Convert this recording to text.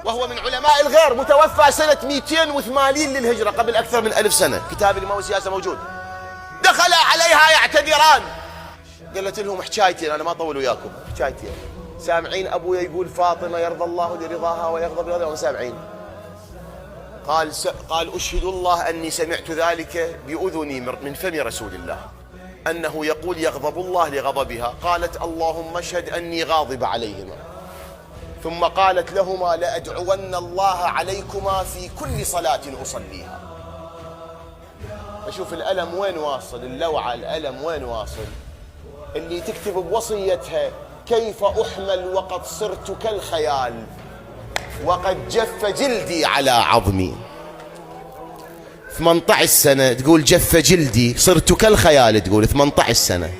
وهو من علماء الغير، متوفى سنة 280 للهجرة، قبل أكثر من 1000 سنة. كتاب الإمام والسياسة موجود. دخل عليها يعتذران، قالت لهم حكايتي، أنا ما أطول وياكم، حكايتي سامعين أبويا يقول فاطمة يرضى الله لرضاها ويغضب لرضاها، سامعين؟ قال أشهد الله أني سمعت ذلك بأذني من فم رسول الله، أنه يقول يغضب الله لغضبها. قالت اللهم اشهد أني غاضب عليهما. ثم قالت لهما لأدعون الله عليكما في كل صلاة أصليها. أشوف الألم وين واصل، اللوعة الألم وين واصل. اللي تكتب بوصيتها كيف أحمل وقد صرت كالخيال وقد جف جلدي على عظمي. 18 سنة تقول جف جلدي، صرت كالخيال، تقول 18 سنة.